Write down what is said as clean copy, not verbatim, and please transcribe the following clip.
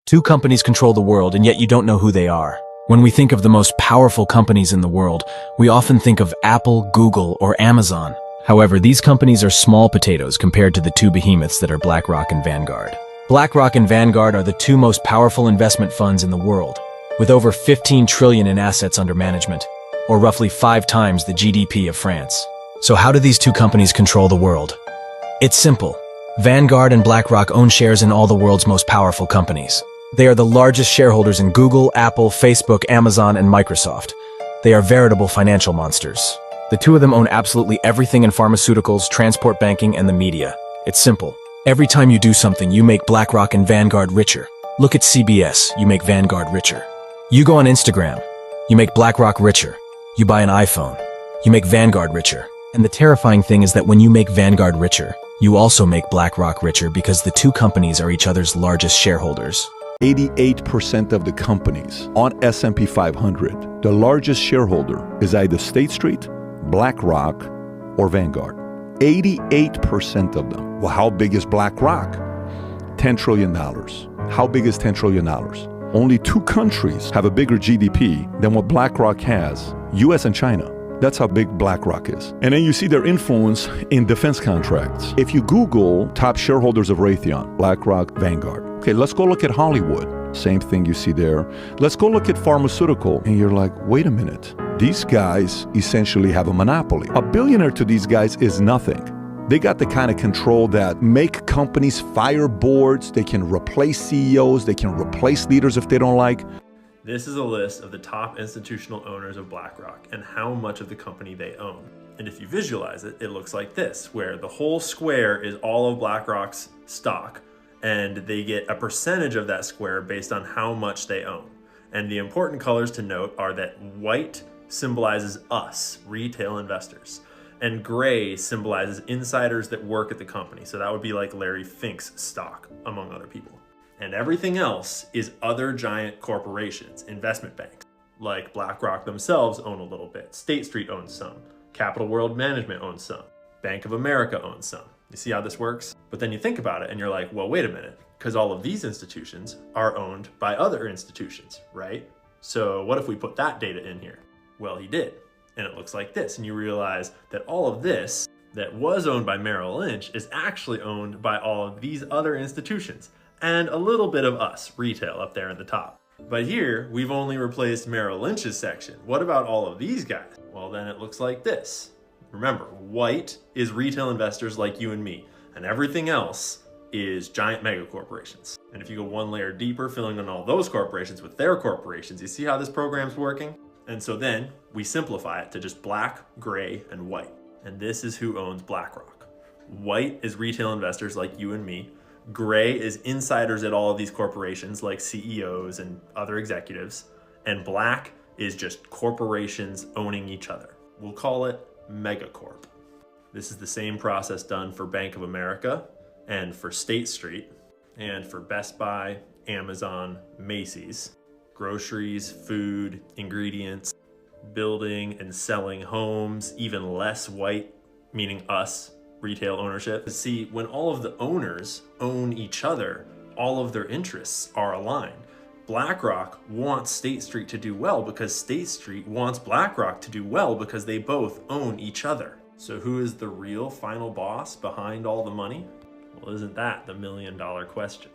Two companies control the world, and yet you don't know who they are. When we think of the most powerful companies in the world, we often think of Apple, Google, or Amazon. However, these companies are small potatoes compared to the two behemoths that are BlackRock and Vanguard. BlackRock and Vanguard are the two most powerful investment funds in the world, with over 15 trillion in assets under management, or roughly 5 times the GDP of France. So how do these two companies control the world? It's simple. Vanguard and BlackRock own shares in all the world's most powerful companies. They are the largest shareholders in Google, Apple, Facebook, Amazon, and Microsoft. They are veritable financial monsters. The two of them own absolutely everything in pharmaceuticals, transport banking, and the media. It's simple. Every time you do something, you make BlackRock and Vanguard richer. Look at CBS, you make Vanguard richer. You go on Instagram, you make BlackRock richer. You buy an iPhone, you make Vanguard richer. And the terrifying thing is that when you make Vanguard richer, you also make BlackRock richer because the two companies are each other's largest shareholders. 88% of the companies on S&P 500, the largest shareholder is either State Street, BlackRock, or Vanguard. 88% of them. Well, how big is BlackRock? $10 trillion. How big is $10 trillion? Only 2 countries have a bigger GDP than what BlackRock has, US and China. That's how big BlackRock is. And then you see their influence in defense contracts. If you Google top shareholders of Raytheon, BlackRock, Vanguard. Okay, let's go look at Hollywood. Same thing you see there. Let's go look at pharmaceutical. And you're like, wait a minute. These guys essentially have a monopoly. A billionaire to these guys is nothing. They got the kind of control that make companies fire boards. They can replace CEOs. They can replace leaders if they don't like. This is a list of the top institutional owners of BlackRock and how much of the company they own. And if you visualize it, it looks like this, where the whole square is all of BlackRock's stock, and they get a percentage of that square based on how much they own. And the important colors to note are that white symbolizes us, retail investors, and gray symbolizes insiders that work at the company. So that would be like Larry Fink's stock, among other people. And everything else is other giant corporations, investment banks, like BlackRock themselves own a little bit. State Street owns some. Capital World Management owns some. Bank of America owns some. You see how this works? But then you think about it and you're like, well, wait a minute, because all of these institutions are owned by other institutions, right? So what if we put that data in here? Well, he did. And it looks like this. And you realize that all of this that was owned by Merrill Lynch is actually owned by all of these other institutions. And a little bit of us, retail, up there at the top. But here, we've only replaced Merrill Lynch's section. What about all of these guys? Well, then it looks like this. Remember, white is retail investors like you and me, and everything else is giant mega corporations. And if you go one layer deeper, filling in all those corporations with their corporations, you see how this program's working? And so then we simplify it to just black, gray, and white. And this is who owns BlackRock. White is retail investors like you and me. Gray is insiders at all of these corporations like CEOs and other executives. And black is just corporations owning each other. We'll call it megacorp. This is the same process done for Bank of America and for State Street and for Best Buy, Amazon, Macy's. Groceries, food, ingredients, building and selling homes, even less white, meaning us, retail ownership. See, when all of the owners own each other, all of their interests are aligned. BlackRock wants State Street to do well because State Street wants BlackRock to do well because they both own each other. So who is the real final boss behind all the money? Well, isn't that the $1 million question?